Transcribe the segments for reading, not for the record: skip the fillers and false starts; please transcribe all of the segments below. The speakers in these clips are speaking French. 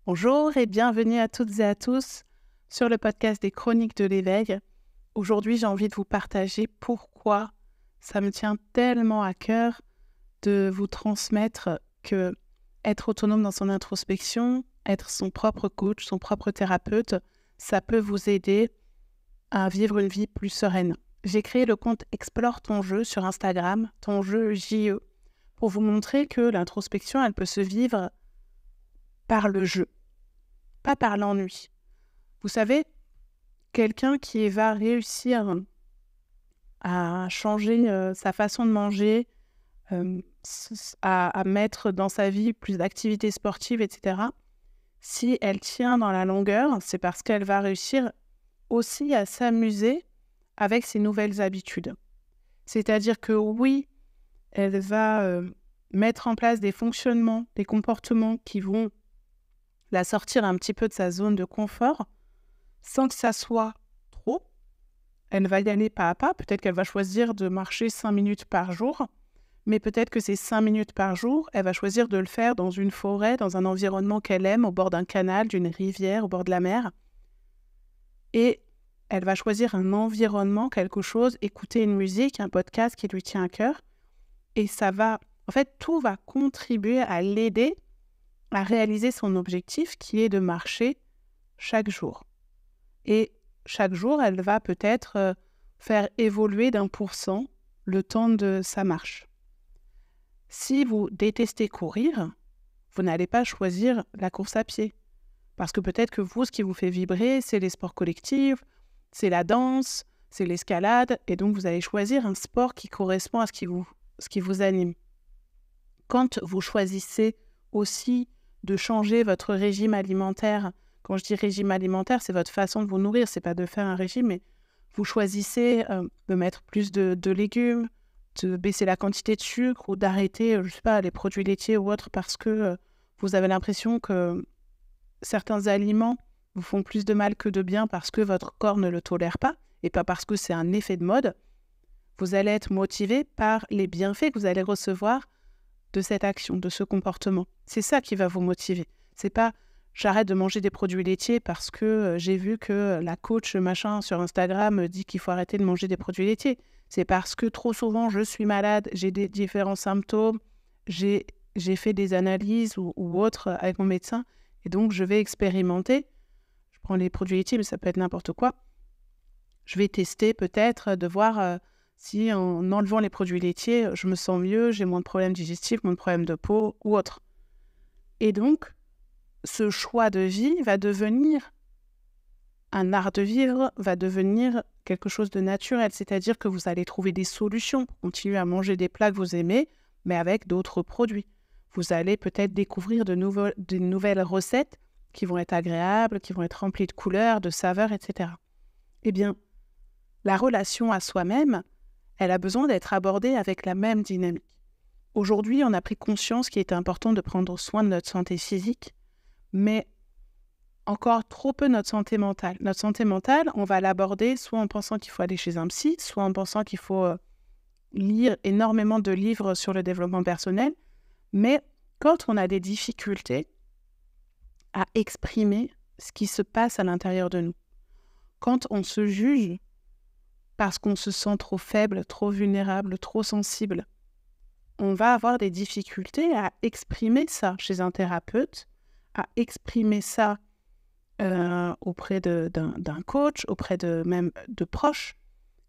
Bonjour et bienvenue à toutes et à tous sur le podcast des Chroniques de l'éveil. Aujourd'hui, j'ai envie de vous partager pourquoi ça me tient tellement à cœur de vous transmettre que être autonome dans son introspection, être son propre coach, son propre thérapeute, ça peut vous aider à vivre une vie plus sereine. J'ai créé le compte Explore ton jeu sur Instagram, ton jeu JE, pour vous montrer que l'introspection, elle peut se vivre par le jeu, pas par l'ennui. Vous savez, quelqu'un qui va réussir à changer sa façon de manger, à mettre dans sa vie plus d'activités sportives, etc., si elle tient dans la longueur, c'est parce qu'elle va réussir aussi à s'amuser avec ses nouvelles habitudes. C'est-à-dire que oui, elle va mettre en place des fonctionnements, des comportements qui vont la sortir un petit peu de sa zone de confort, sans que ça soit trop. Elle va y aller pas à pas. Peut-être qu'elle va choisir de marcher 5 minutes par jour, mais peut-être que ces 5 minutes par jour, elle va choisir de le faire dans une forêt, dans un environnement qu'elle aime, au bord d'un canal, d'une rivière, au bord de la mer. Et elle va choisir un environnement, quelque chose, écouter une musique, un podcast qui lui tient à cœur. Et ça va, en fait, tout va contribuer à l'aider à réaliser son objectif qui est de marcher chaque jour. Et chaque jour, elle va peut-être faire évoluer d'1% le temps de sa marche. Si vous détestez courir, vous n'allez pas choisir la course à pied. Parce que peut-être que vous, ce qui vous fait vibrer, c'est les sports collectifs, c'est la danse, c'est l'escalade, et donc vous allez choisir un sport qui correspond à ce qui vous anime. Quand vous choisissez aussi de changer votre régime alimentaire, quand je dis régime alimentaire, c'est votre façon de vous nourrir, c'est pas de faire un régime, mais vous choisissez de mettre plus de légumes, de baisser la quantité de sucre ou d'arrêter, je sais pas, les produits laitiers ou autres parce que vous avez l'impression que certains aliments vous font plus de mal que de bien parce que votre corps ne le tolère pas et pas parce que c'est un effet de mode, vous allez être motivé par les bienfaits que vous allez recevoir de cette action, de ce comportement. C'est ça qui va vous motiver. C'est pas j'arrête de manger des produits laitiers parce que j'ai vu que la coach machin sur Instagram dit qu'il faut arrêter de manger des produits laitiers. C'est parce que trop souvent je suis malade, j'ai des différents symptômes, j'ai fait des analyses ou autres avec mon médecin et donc je vais expérimenter. Je prends les produits laitiers, mais ça peut être n'importe quoi. Je vais tester peut-être de voir si en enlevant les produits laitiers, je me sens mieux, j'ai moins de problèmes digestifs, moins de problèmes de peau ou autre. Et donc, ce choix de vie va devenir un art de vivre, va devenir quelque chose de naturel. C'est-à-dire que vous allez trouver des solutions pour continuer à manger des plats que vous aimez, mais avec d'autres produits. Vous allez peut-être découvrir de nouvelles recettes qui vont être agréables, qui vont être remplies de couleurs, de saveurs, etc. Eh bien, la relation à soi-même, elle a besoin d'être abordée avec la même dynamique. Aujourd'hui, on a pris conscience qu'il était important de prendre soin de notre santé physique, mais encore trop peu notre santé mentale. Notre santé mentale, on va l'aborder soit en pensant qu'il faut aller chez un psy, soit en pensant qu'il faut lire énormément de livres sur le développement personnel, mais quand on a des difficultés à exprimer ce qui se passe à l'intérieur de nous, quand on se juge parce qu'on se sent trop faible, trop vulnérable, trop sensible, on va avoir des difficultés à exprimer ça chez un thérapeute, à exprimer ça auprès d'un coach, auprès même de proches.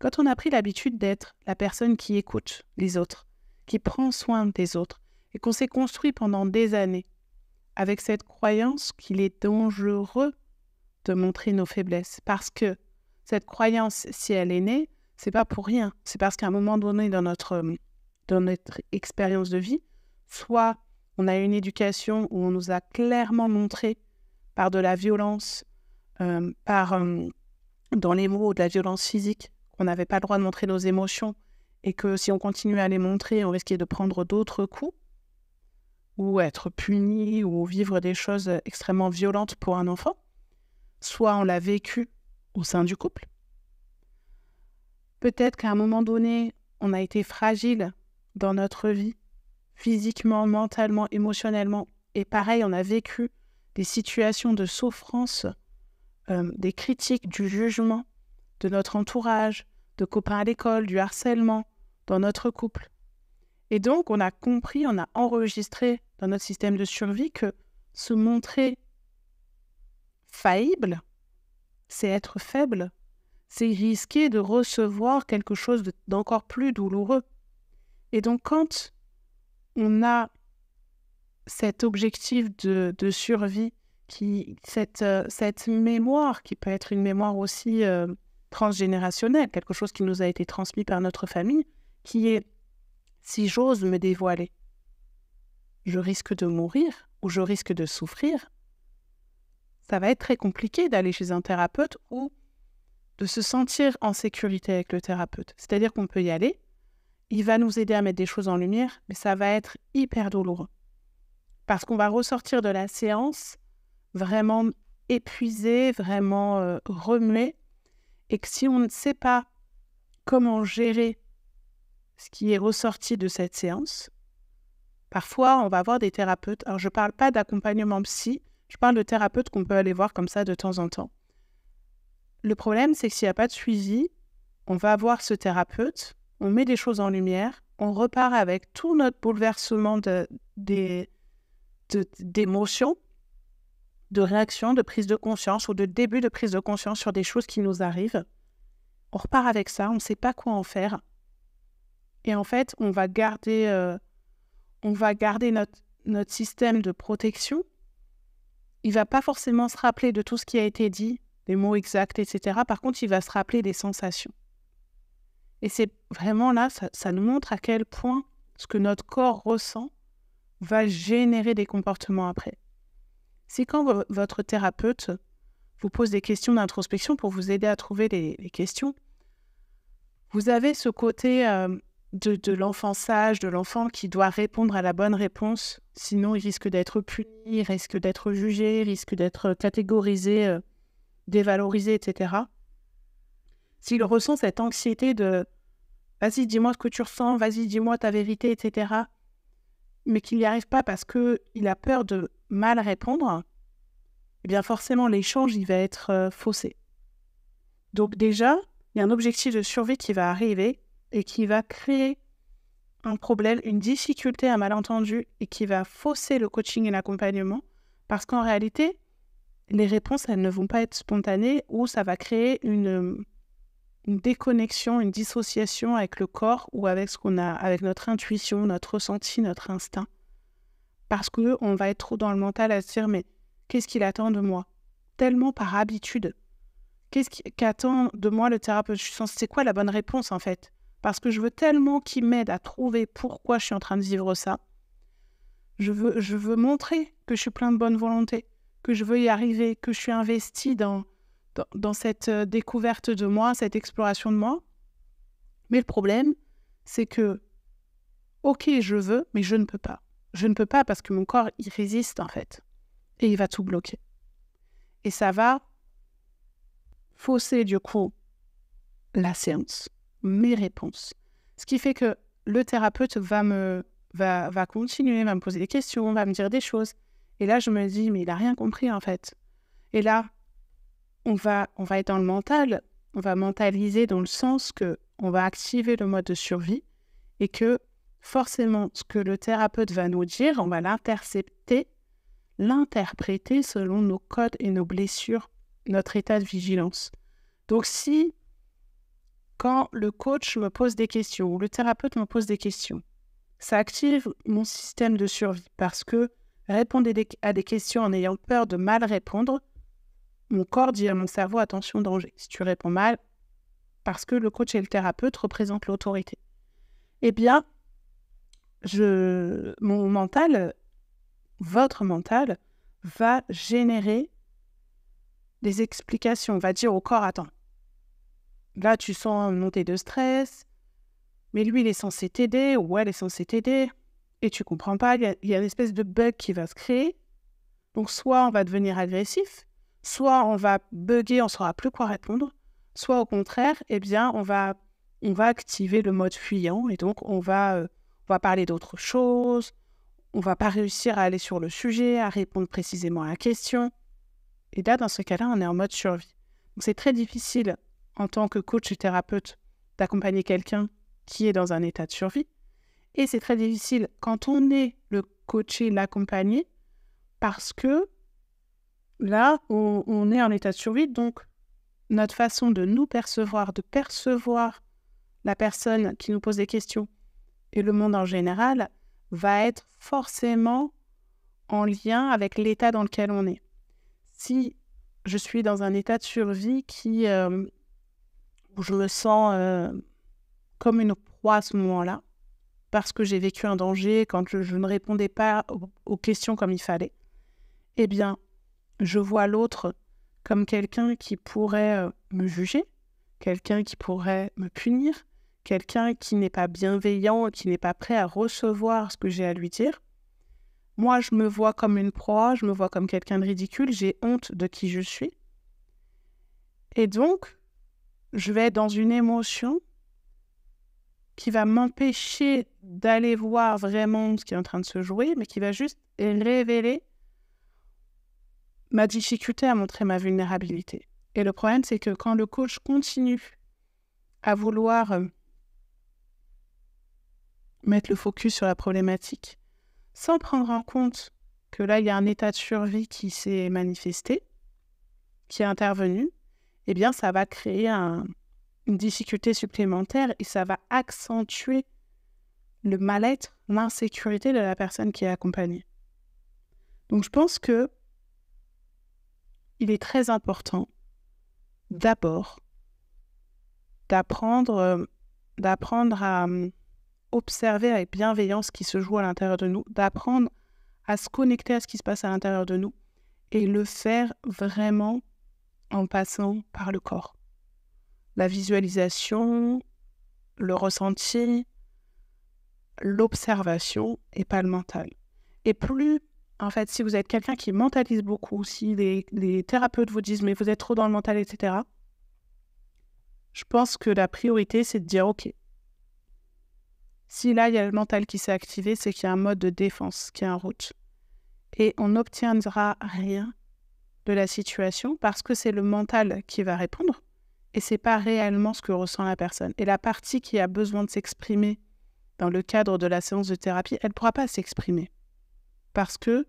Quand on a pris l'habitude d'être la personne qui écoute les autres, qui prend soin des autres, et qu'on s'est construit pendant des années avec cette croyance qu'il est dangereux de montrer nos faiblesses, parce que cette croyance, si elle est née, c'est pas pour rien. C'est parce qu'à un moment donné dans notre expérience de vie, soit on a une éducation où on nous a clairement montré par de la violence, dans les mots, de la violence physique, qu'on n'avait pas le droit de montrer nos émotions et que si on continuait à les montrer, on risquait de prendre d'autres coups ou être puni ou vivre des choses extrêmement violentes pour un enfant. Soit on l'a vécu au sein du couple. Peut-être qu'à un moment donné, on a été fragile dans notre vie, physiquement, mentalement, émotionnellement. Et pareil, on a vécu des situations de souffrance, des critiques, du jugement de notre entourage, de copains à l'école, du harcèlement dans notre couple. Et donc, on a compris, on a enregistré dans notre système de survie que se montrer faillible, c'est être faible, c'est risquer de recevoir quelque chose d'encore plus douloureux. Et donc, quand on a cet objectif de survie, cette mémoire qui peut être une mémoire aussi transgénérationnelle, quelque chose qui nous a été transmis par notre famille, qui est « si j'ose me dévoiler, je risque de mourir ou je risque de souffrir », ça va être très compliqué d'aller chez un thérapeute ou de se sentir en sécurité avec le thérapeute. C'est-à-dire qu'on peut y aller, il va nous aider à mettre des choses en lumière, mais ça va être hyper douloureux. Parce qu'on va ressortir de la séance vraiment épuisé, vraiment remué, et que si on ne sait pas comment gérer ce qui est ressorti de cette séance, parfois on va voir des thérapeutes. Alors je ne parle pas d'accompagnement psy, je parle de thérapeutes qu'on peut aller voir comme ça de temps en temps. Le problème, c'est que s'il n'y a pas de suivi, on va voir ce thérapeute, on met des choses en lumière, on repart avec tout notre bouleversement d'émotions, de réactions, de prise de conscience ou de début de prise de conscience sur des choses qui nous arrivent. On repart avec ça, on ne sait pas quoi en faire. Et en fait, on va garder notre système de protection. Il ne va pas forcément se rappeler de tout ce qui a été dit, des mots exacts, etc. Par contre, il va se rappeler des sensations. Et c'est vraiment là, ça nous montre à quel point ce que notre corps ressent va générer des comportements après. C'est quand votre thérapeute vous pose des questions d'introspection pour vous aider à trouver les questions, vous avez ce côté de l'enfant sage, de l'enfant qui doit répondre à la bonne réponse, sinon il risque d'être puni, il risque d'être jugé, il risque d'être catégorisé, dévalorisé, etc. S'il ressent cette anxiété de « vas-y, dis-moi ce que tu ressens, vas-y, dis-moi ta vérité, etc. », mais qu'il n'y arrive pas parce qu'il a peur de mal répondre, eh bien forcément l'échange il va être faussé. Donc déjà, il y a un objectif de survie qui va arriver et qui va créer un problème, une difficulté, un malentendu et qui va fausser le coaching et l'accompagnement parce qu'en réalité, les réponses, elles ne vont pas être spontanées ou ça va créer une déconnexion, une dissociation avec le corps ou avec ce qu'on a, avec notre intuition, notre ressenti, notre instinct. Parce qu'on va être trop dans le mental à se dire « mais qu'est-ce qu'il attend de moi ?» Tellement par habitude. Qu'est-ce qu'attend de moi le thérapeute ? C'est quoi la bonne réponse en fait ? Parce que je veux tellement qu'il m'aide à trouver pourquoi je suis en train de vivre ça. Je veux montrer que je suis plein de bonne volonté, que je veux y arriver, que je suis investie dans cette découverte de moi, cette exploration de moi. Mais le problème, c'est que, ok, je veux, mais je ne peux pas. Je ne peux pas parce que mon corps, il résiste en fait. Et il va tout bloquer. Et ça va fausser du coup la séance, mes réponses. Ce qui fait que le thérapeute va continuer, va me poser des questions, va me dire des choses. Et là, je me dis, mais il n'a rien compris en fait. Et là, on va être dans le mental, on va mentaliser dans le sens qu'on va activer le mode de survie et que forcément, ce que le thérapeute va nous dire, on va l'interpréter selon nos codes et nos blessures, notre état de vigilance. Donc si, quand le coach me pose des questions ou le thérapeute me pose des questions, ça active mon système de survie parce que répondre à des questions en ayant peur de mal répondre, mon corps dit à mon cerveau, attention, danger. Si tu réponds mal, parce que le coach et le thérapeute représentent l'autorité. Eh bien, mon mental, votre mental, va générer des explications, va dire au corps, attends, là tu sens une montée de stress, mais lui il est censé t'aider, ou elle est censée t'aider, et tu comprends pas, il y a une espèce de bug qui va se créer. Donc soit on va devenir agressif, soit on va bugger, on ne saura plus quoi répondre, soit au contraire, eh bien, on va activer le mode fuyant et donc on va parler d'autre chose, on va pas réussir à aller sur le sujet, à répondre précisément à la question. Et là, dans ce cas-là, on est en mode survie. Donc, c'est très difficile, en tant que coach et thérapeute, d'accompagner quelqu'un qui est dans un état de survie. Et c'est très difficile quand on est le coaché, l'accompagné, parce que là, on est en état de survie. Donc, notre façon de nous percevoir, de percevoir la personne qui nous pose des questions et le monde en général, va être forcément en lien avec l'état dans lequel on est. Si je suis dans un état de survie où je me sens comme une proie à ce moment-là, parce que j'ai vécu un danger, quand je ne répondais pas aux questions comme il fallait, eh bien, je vois l'autre comme quelqu'un qui pourrait me juger, quelqu'un qui pourrait me punir, quelqu'un qui n'est pas bienveillant, qui n'est pas prêt à recevoir ce que j'ai à lui dire. Moi, je me vois comme une proie, je me vois comme quelqu'un de ridicule, j'ai honte de qui je suis. Et donc, je vais être dans une émotion qui va m'empêcher d'aller voir vraiment ce qui est en train de se jouer, mais qui va juste révéler ma difficulté à montrer ma vulnérabilité. Et le problème, c'est que quand le coach continue à vouloir mettre le focus sur la problématique, sans prendre en compte que là, il y a un état de survie qui s'est manifesté, qui est intervenu, eh bien, ça va créer une difficulté supplémentaire et ça va accentuer le mal-être, l'insécurité de la personne qui est accompagnée. Donc, je pense que il est très important, d'abord, d'apprendre à observer avec bienveillance ce qui se joue à l'intérieur de nous, d'apprendre à se connecter à ce qui se passe à l'intérieur de nous et le faire vraiment en passant par le corps. La visualisation, le ressenti, l'observation et pas le mental. Et plus, en fait, si vous êtes quelqu'un qui mentalise beaucoup, si les thérapeutes vous disent « mais vous êtes trop dans le mental, etc. », je pense que la priorité, c'est de dire « ok, si là, il y a le mental qui s'est activé, c'est qu'il y a un mode de défense qui est en route. Et on n'obtiendra rien de la situation parce que c'est le mental qui va répondre et c'est pas réellement ce que ressent la personne. Et la partie qui a besoin de s'exprimer dans le cadre de la séance de thérapie, elle ne pourra pas s'exprimer parce qu'il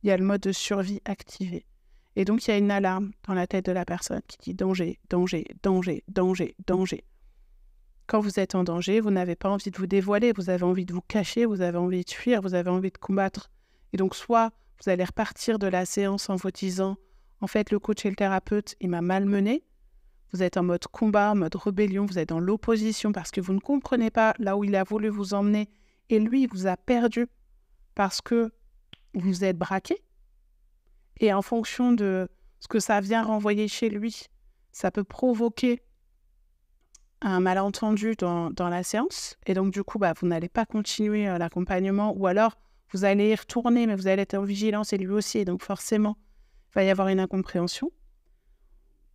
y a le mode de survie activé. Et donc, il y a une alarme dans la tête de la personne qui dit « danger, danger, danger, danger, danger ». Quand vous êtes en danger, vous n'avez pas envie de vous dévoiler, vous avez envie de vous cacher, vous avez envie de fuir, vous avez envie de combattre. Et donc, soit vous allez repartir de la séance en vous disant « en fait, le coach et le thérapeute, il m'a malmené ». Vous êtes en mode combat, en mode rébellion, vous êtes dans l'opposition parce que vous ne comprenez pas là où il a voulu vous emmener et lui, il vous a perdu parce que vous êtes braqué. Et en fonction de ce que ça vient renvoyer chez lui, ça peut provoquer un malentendu dans la séance. Et donc, du coup, vous n'allez pas continuer l'accompagnement ou alors vous allez y retourner, mais vous allez être en vigilance et lui aussi. Et donc, forcément, il va y avoir une incompréhension.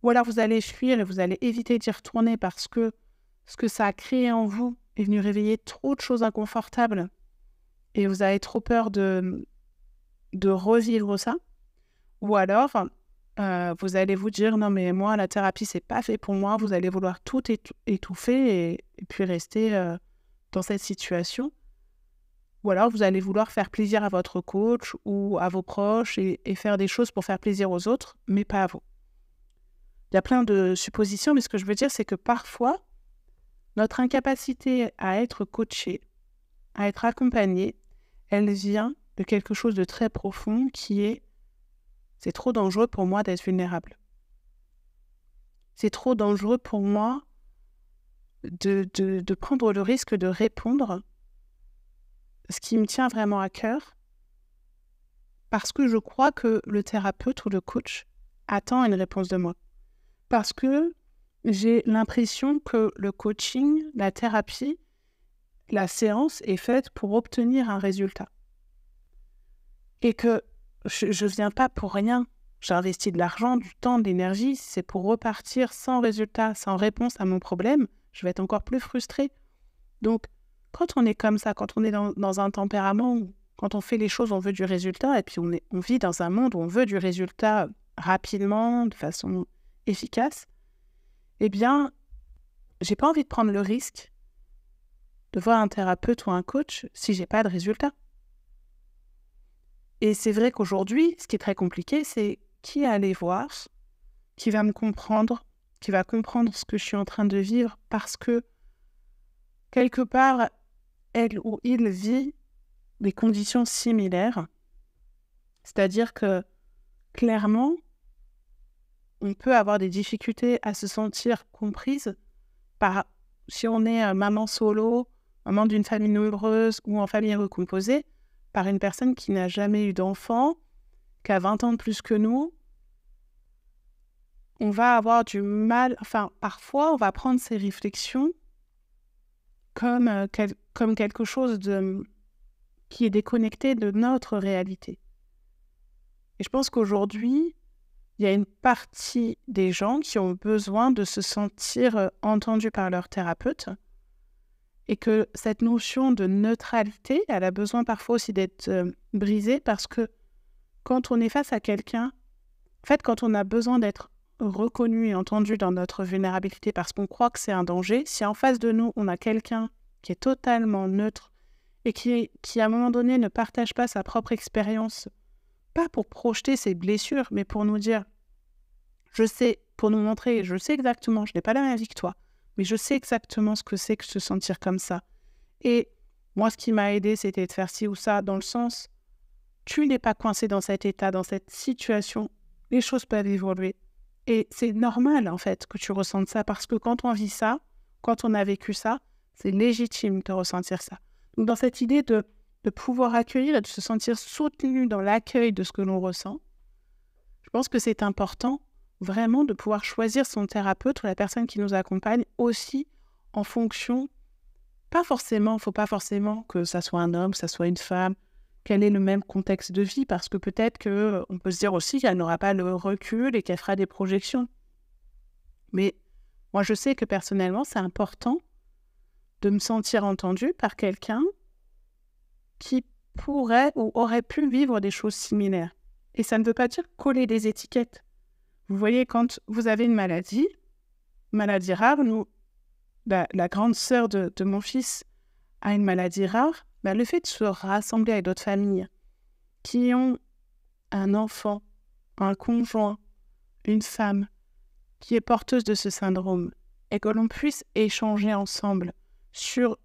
Ou alors, vous allez fuir et vous allez éviter d'y retourner parce que ce que ça a créé en vous est venu réveiller trop de choses inconfortables et vous avez trop peur de revivre ça. Ou alors, vous allez vous dire « non, mais moi, la thérapie, c'est pas fait pour moi ». Vous allez vouloir tout étouffer et puis rester dans cette situation. Ou alors, vous allez vouloir faire plaisir à votre coach ou à vos proches et faire des choses pour faire plaisir aux autres, mais pas à vous. Il y a plein de suppositions, mais ce que je veux dire, c'est que parfois, notre incapacité à être coaché, à être accompagné, elle vient de quelque chose de très profond qui est « c'est trop dangereux pour moi d'être vulnérable. C'est trop dangereux pour moi de prendre le risque de répondre ce qui me tient vraiment à cœur parce que je crois que le thérapeute ou le coach attend une réponse de moi. Parce que j'ai l'impression que le coaching, la thérapie, la séance est faite pour obtenir un résultat. Et que je ne viens pas pour rien. J'ai investi de l'argent, du temps, de l'énergie. C'est pour repartir sans résultat, sans réponse à mon problème. Je vais être encore plus frustrée. Donc, quand on est comme ça, quand on est dans un tempérament où quand on fait les choses, on veut du résultat, et puis on vit dans un monde où on veut du résultat rapidement, de façon efficace, eh bien, j'ai pas envie de prendre le risque de voir un thérapeute ou un coach si j'ai pas de résultat. Et c'est vrai qu'aujourd'hui, ce qui est très compliqué, c'est qui aller voir, qui va me comprendre, qui va comprendre ce que je suis en train de vivre, parce que quelque part, elle ou il vit des conditions similaires. C'est-à-dire que, clairement, on peut avoir des difficultés à se sentir comprise si on est maman solo, maman d'une famille nombreuse ou en famille recomposée, par une personne qui n'a jamais eu d'enfant, qui a 20 ans de plus que nous. On va avoir du mal, parfois on va prendre ces réflexions comme quelque chose qui est déconnecté de notre réalité. Et je pense qu'aujourd'hui, il y a une partie des gens qui ont besoin de se sentir entendus par leur thérapeute, et que cette notion de neutralité, elle a besoin parfois aussi d'être brisée, parce que quand on est face à quelqu'un, en fait, quand on a besoin d'être reconnu et entendu dans notre vulnérabilité parce qu'on croit que c'est un danger, si en face de nous, on a quelqu'un qui est totalement neutre et qui à un moment donné ne partage pas sa propre expérience, pas pour projeter ses blessures, mais pour nous dire, pour nous montrer, je sais exactement, je n'ai pas la même vie que toi, mais je sais exactement ce que c'est que se sentir comme ça. Et moi, ce qui m'a aidé, c'était de faire ci ou ça, dans le sens, tu n'es pas coincé dans cet état, dans cette situation, les choses peuvent évoluer. Et c'est normal, en fait, que tu ressentes ça, parce que quand on vit ça, quand on a vécu ça, c'est légitime de ressentir ça. Donc, dans cette idée de pouvoir accueillir et de se sentir soutenu dans l'accueil de ce que l'on ressent, je pense que c'est important, vraiment, de pouvoir choisir son thérapeute ou la personne qui nous accompagne aussi en fonction, il ne faut pas forcément que ça soit un homme, que ça soit une femme, quel est le même contexte de vie, parce que peut-être qu'on peut se dire aussi qu'elle n'aura pas le recul et qu'elle fera des projections. Mais moi, je sais que personnellement, c'est important de me sentir entendue par quelqu'un qui pourrait ou aurait pu vivre des choses similaires. Et ça ne veut pas dire coller des étiquettes. Vous voyez, quand vous avez une maladie rare, la grande sœur de mon fils a une maladie rare, le fait de se rassembler avec d'autres familles qui ont un enfant, un conjoint, une femme qui est porteuse de ce syndrome, et que l'on puisse échanger ensemble sur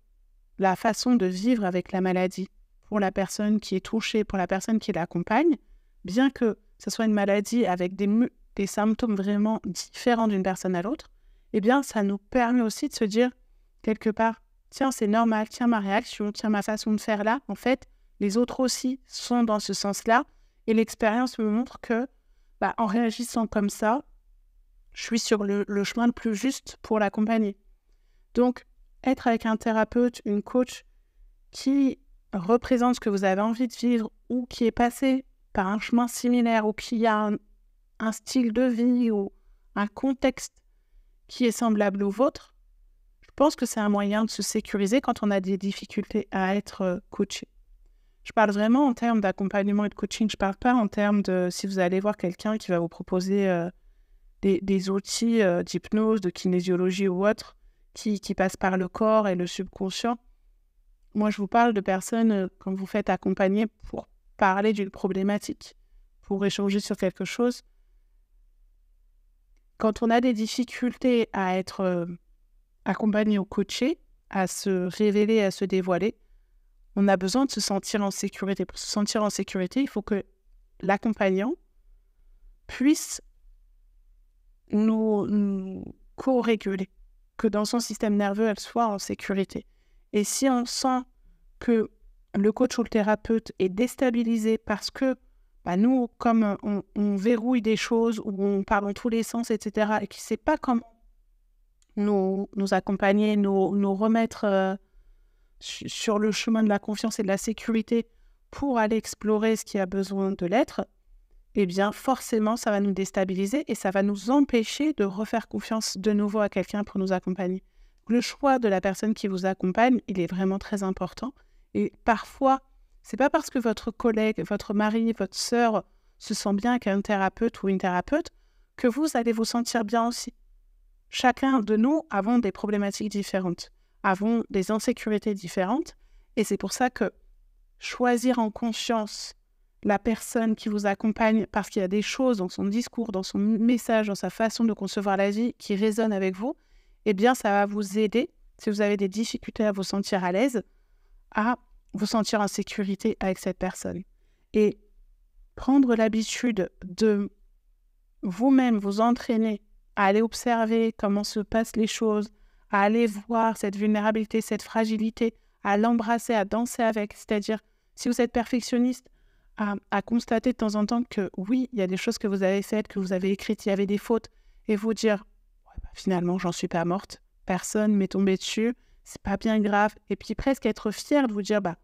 la façon de vivre avec la maladie pour la personne qui est touchée, pour la personne qui l'accompagne, bien que ce soit une maladie avec des symptômes vraiment différents d'une personne à l'autre, eh bien, ça nous permet aussi de se dire, quelque part, tiens, c'est normal, tiens, ma réaction, tiens, ma façon de faire là, en fait, les autres aussi sont dans ce sens-là, et l'expérience me montre que, en réagissant comme ça, je suis sur le chemin le plus juste pour l'accompagner. Donc, être avec un thérapeute, une coach qui représente ce que vous avez envie de vivre ou qui est passé par un chemin similaire ou qui a un style de vie ou un contexte qui est semblable au vôtre, je pense que c'est un moyen de se sécuriser quand on a des difficultés à être coaché. Je parle vraiment en termes d'accompagnement et de coaching. Je ne parle pas en termes de si vous allez voir quelqu'un qui va vous proposer des outils d'hypnose, de kinésiologie ou autre qui passent par le corps et le subconscient. Moi, je vous parle de personnes quand vous faites accompagner pour parler d'une problématique, pour échanger sur quelque chose. Quand on a des difficultés à être accompagné ou coaché, à se révéler, à se dévoiler, on a besoin de se sentir en sécurité. Pour se sentir en sécurité, il faut que l'accompagnant puisse nous co-réguler, que dans son système nerveux, elle soit en sécurité. Et si on sent que le coach ou le thérapeute est déstabilisé parce que nous, comme on verrouille des choses, ou on parle dans tous les sens, etc., et qu'il ne sait pas comment nous accompagner, nous remettre sur le chemin de la confiance et de la sécurité pour aller explorer ce qui a besoin de l'être, eh bien forcément ça va nous déstabiliser et ça va nous empêcher de refaire confiance de nouveau à quelqu'un pour nous accompagner. Le choix de la personne qui vous accompagne, il est vraiment très important. Et parfois, C'est pas parce que votre collègue, votre mari, votre sœur se sent bien avec un thérapeute ou une thérapeute que vous allez vous sentir bien aussi. Chacun de nous avons des problématiques différentes, avons des insécurités différentes, et c'est pour ça que choisir en conscience la personne qui vous accompagne parce qu'il y a des choses dans son discours, dans son message, dans sa façon de concevoir la vie qui résonnent avec vous, eh bien ça va vous aider, si vous avez des difficultés à vous sentir à l'aise, à vous sentir en sécurité avec cette personne. Et prendre l'habitude de vous-même vous entraîner à aller observer comment se passent les choses, à aller voir cette vulnérabilité, cette fragilité, à l'embrasser, à danser avec. C'est-à-dire, si vous êtes perfectionniste, à constater de temps en temps que oui, il y a des choses que vous avez faites, que vous avez écrites, il y avait des fautes, et vous dire, ouais, bah, finalement, j'en suis pas morte, personne m'est tombé dessus, c'est pas bien grave. Et puis presque être fier de vous dire, bah,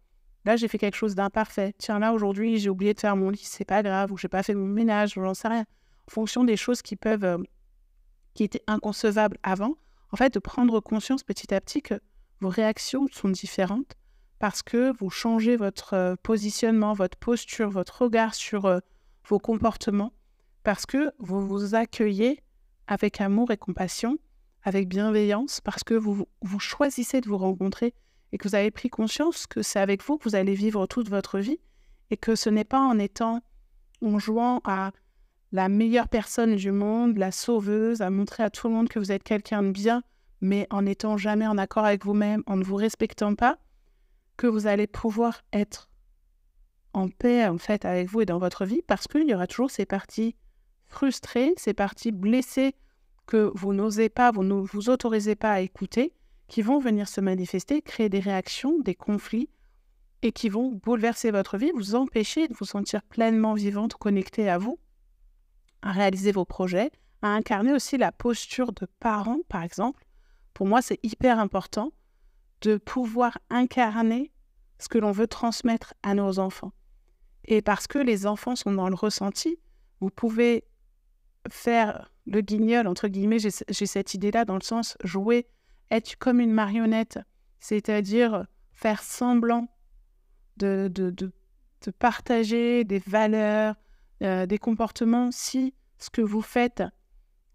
là, j'ai fait quelque chose d'imparfait. Tiens, là, aujourd'hui, j'ai oublié de faire mon lit, c'est pas grave, ou j'ai pas fait mon ménage, ou j'en sais rien. En fonction des choses qui étaient inconcevables avant, en fait, de prendre conscience petit à petit que vos réactions sont différentes parce que vous changez votre positionnement, votre posture, votre regard sur vos comportements, parce que vous vous accueillez avec amour et compassion, avec bienveillance, parce que vous choisissez de vous rencontrer et que vous avez pris conscience que c'est avec vous que vous allez vivre toute votre vie et que ce n'est pas en jouant à la meilleure personne du monde, la sauveuse, à montrer à tout le monde que vous êtes quelqu'un de bien, mais en n'étant jamais en accord avec vous-même, en ne vous respectant pas, que vous allez pouvoir être en paix, en fait, avec vous et dans votre vie, parce qu'il y aura toujours ces parties frustrées, ces parties blessées que vous n'osez pas, vous ne vous autorisez pas à écouter, qui vont venir se manifester, créer des réactions, des conflits, et qui vont bouleverser votre vie, vous empêcher de vous sentir pleinement vivante, connectée à vous, à réaliser vos projets, à incarner aussi la posture de parent, par exemple. Pour moi, c'est hyper important de pouvoir incarner ce que l'on veut transmettre à nos enfants. Et parce que les enfants sont dans le ressenti, vous pouvez faire le guignol, entre guillemets, j'ai cette idée-là dans le sens jouer, être comme une marionnette, c'est-à-dire faire semblant de partager des valeurs, des comportements, si ce que vous faites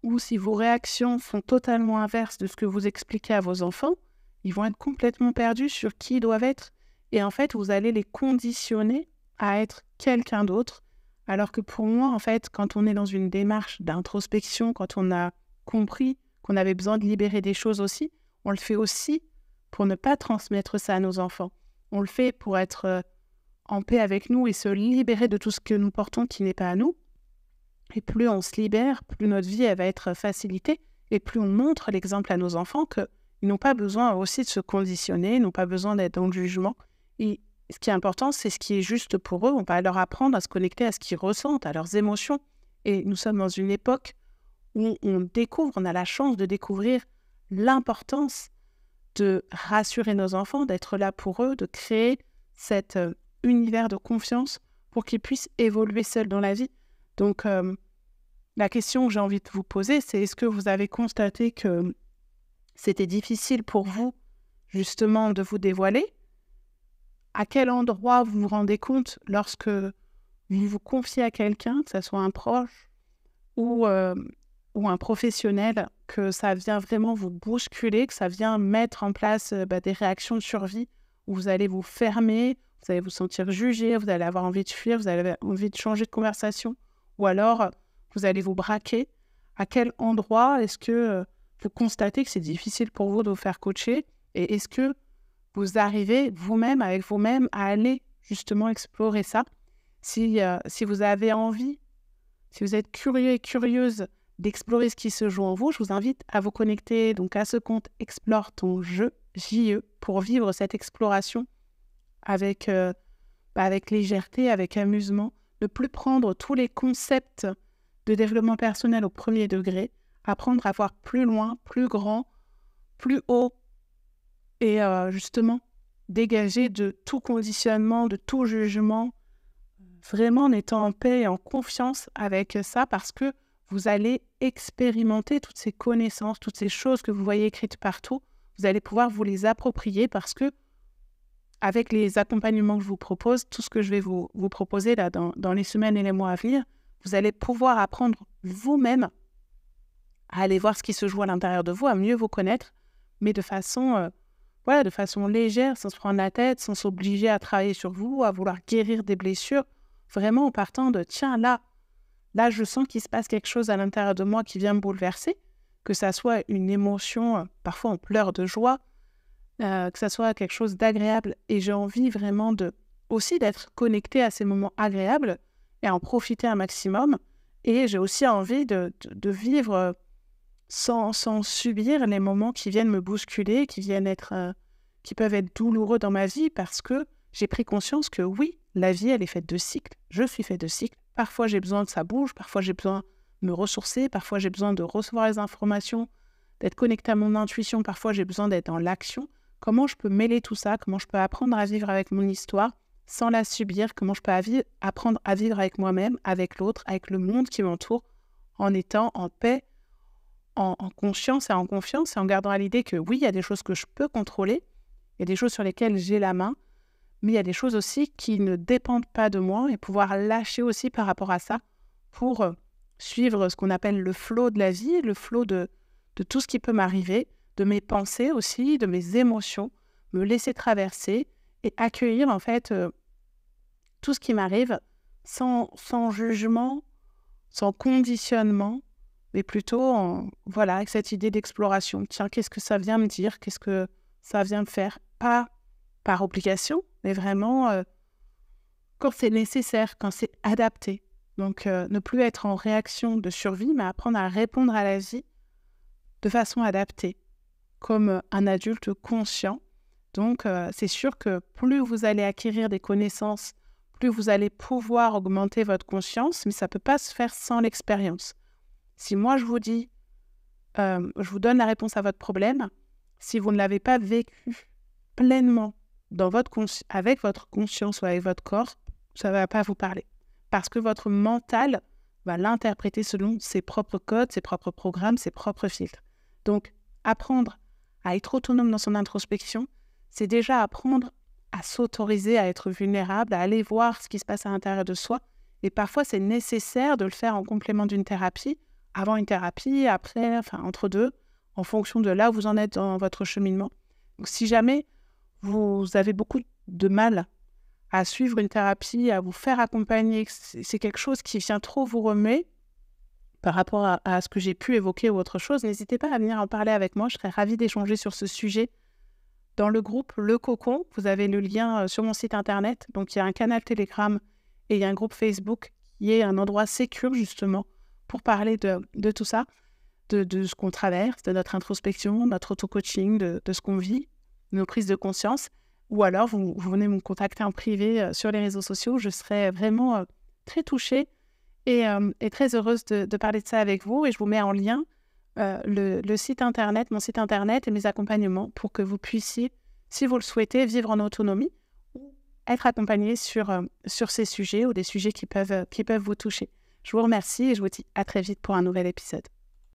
ou si vos réactions sont totalement inverses de ce que vous expliquez à vos enfants, ils vont être complètement perdus sur qui ils doivent être. Et en fait, vous allez les conditionner à être quelqu'un d'autre. Alors que pour moi, en fait, quand on est dans une démarche d'introspection, quand on a compris qu'on avait besoin de libérer des choses aussi, on le fait aussi pour ne pas transmettre ça à nos enfants. On le fait pour être en paix avec nous et se libérer de tout ce que nous portons qui n'est pas à nous. Et plus on se libère, plus notre vie elle va être facilitée et plus on montre l'exemple à nos enfants qu'ils n'ont pas besoin aussi de se conditionner, ils n'ont pas besoin d'être dans le jugement. Et ce qui est important, c'est ce qui est juste pour eux. On va leur apprendre à se connecter à ce qu'ils ressentent, à leurs émotions. Et nous sommes dans une époque où on a la chance de découvrir l'importance de rassurer nos enfants, d'être là pour eux, de créer cet univers de confiance pour qu'ils puissent évoluer seuls dans la vie. Donc, la question que j'ai envie de vous poser, c'est est-ce que vous avez constaté que c'était difficile pour vous, justement, de vous dévoiler? À quel endroit vous vous rendez compte lorsque vous vous confiez à quelqu'un, que ce soit un proche ou un professionnel, que ça vient vraiment vous bousculer, que ça vient mettre en place des réactions de survie où vous allez vous fermer, vous allez vous sentir jugé, vous allez avoir envie de fuir, vous allez avoir envie de changer de conversation, ou alors vous allez vous braquer. À quel endroit est-ce que vous constatez que c'est difficile pour vous de vous faire coacher? Et est-ce que vous arrivez vous-même, avec vous-même, à aller justement explorer ça? Si vous avez envie, si vous êtes curieux et curieuse d'explorer ce qui se joue en vous, je vous invite à vous connecter donc à ce compte Explore ton jeu, JE, pour vivre cette exploration avec légèreté, avec amusement, ne plus prendre tous les concepts de développement personnel au premier degré, apprendre à voir plus loin, plus grand, plus haut, et justement dégager de tout conditionnement, de tout jugement, vraiment en étant en paix et en confiance avec ça, parce que vous allez expérimenter toutes ces connaissances, toutes ces choses que vous voyez écrites partout, vous allez pouvoir vous les approprier parce que avec les accompagnements que je vous propose, tout ce que je vais vous proposer là dans les semaines et les mois à venir, vous allez pouvoir apprendre vous-même à aller voir ce qui se joue à l'intérieur de vous, à mieux vous connaître, mais de façon légère, sans se prendre la tête, sans s'obliger à travailler sur vous, à vouloir guérir des blessures, vraiment en partant de « tiens, là, je sens qu'il se passe quelque chose à l'intérieur de moi qui vient me bouleverser », que ça soit une émotion, parfois on pleure de joie, que ça soit quelque chose d'agréable, et j'ai envie vraiment aussi d'être connectée à ces moments agréables et en profiter un maximum, et j'ai aussi envie de vivre sans subir les moments qui viennent me bousculer, qui peuvent être douloureux dans ma vie, parce que j'ai pris conscience que oui, la vie, elle est faite de cycles. Je suis faite de cycles. Parfois, j'ai besoin que ça bouge. Parfois, j'ai besoin de me ressourcer. Parfois, j'ai besoin de recevoir les informations, d'être connectée à mon intuition. Parfois, j'ai besoin d'être dans l'action. Comment je peux mêler tout ça? Comment je peux apprendre à vivre avec mon histoire sans la subir? Comment je peux apprendre à vivre avec moi-même, avec l'autre, avec le monde qui m'entoure, en étant en paix, en conscience et en confiance, et en gardant à l'idée que oui, il y a des choses que je peux contrôler, il y a des choses sur lesquelles j'ai la main, mais il y a des choses aussi qui ne dépendent pas de moi, et pouvoir lâcher aussi par rapport à ça pour suivre ce qu'on appelle le flow de la vie, le flow de tout ce qui peut m'arriver, de mes pensées aussi, de mes émotions, me laisser traverser et accueillir en fait tout ce qui m'arrive sans jugement, sans conditionnement, mais plutôt avec cette idée d'exploration. Tiens, qu'est-ce que ça vient me dire? Qu'est-ce que ça vient me faire? Pas par obligation, mais vraiment quand c'est nécessaire, quand c'est adapté. Donc, ne plus être en réaction de survie, mais apprendre à répondre à la vie de façon adaptée, comme un adulte conscient. Donc, c'est sûr que plus vous allez acquérir des connaissances, plus vous allez pouvoir augmenter votre conscience, mais ça ne peut pas se faire sans l'expérience. Si moi, je vous dis, je vous donne la réponse à votre problème, si vous ne l'avez pas vécu pleinement avec votre conscience ou avec votre corps, ça ne va pas vous parler. Parce que votre mental va l'interpréter selon ses propres codes, ses propres programmes, ses propres filtres. Donc, apprendre à être autonome dans son introspection, c'est déjà apprendre à s'autoriser à être vulnérable, à aller voir ce qui se passe à l'intérieur de soi. Et parfois, c'est nécessaire de le faire en complément d'une thérapie, avant une thérapie, après, entre deux, en fonction de là où vous en êtes dans votre cheminement. Donc, si jamais vous avez beaucoup de mal à suivre une thérapie, à vous faire accompagner, c'est quelque chose qui vient trop vous remuer par rapport à ce que j'ai pu évoquer ou autre chose, n'hésitez pas à venir en parler avec moi. Je serais ravie d'échanger sur ce sujet dans le groupe Le Cocon. Vous avez le lien sur mon site internet. Donc, il y a un canal Telegram et il y a un groupe Facebook qui est un endroit sécure justement pour parler de tout ça, de ce qu'on traverse, de notre introspection, notre auto-coaching, de ce qu'on vit, nos prises de conscience. Ou alors, vous venez me contacter en privé sur les réseaux sociaux. Je serais vraiment très touchée et très heureuse de parler de ça avec vous. Et je vous mets en lien le site internet, mon site internet et mes accompagnements pour que vous puissiez, si vous le souhaitez, vivre en autonomie ou être accompagné sur ces sujets ou des sujets qui peuvent vous toucher. Je vous remercie et je vous dis à très vite pour un nouvel épisode.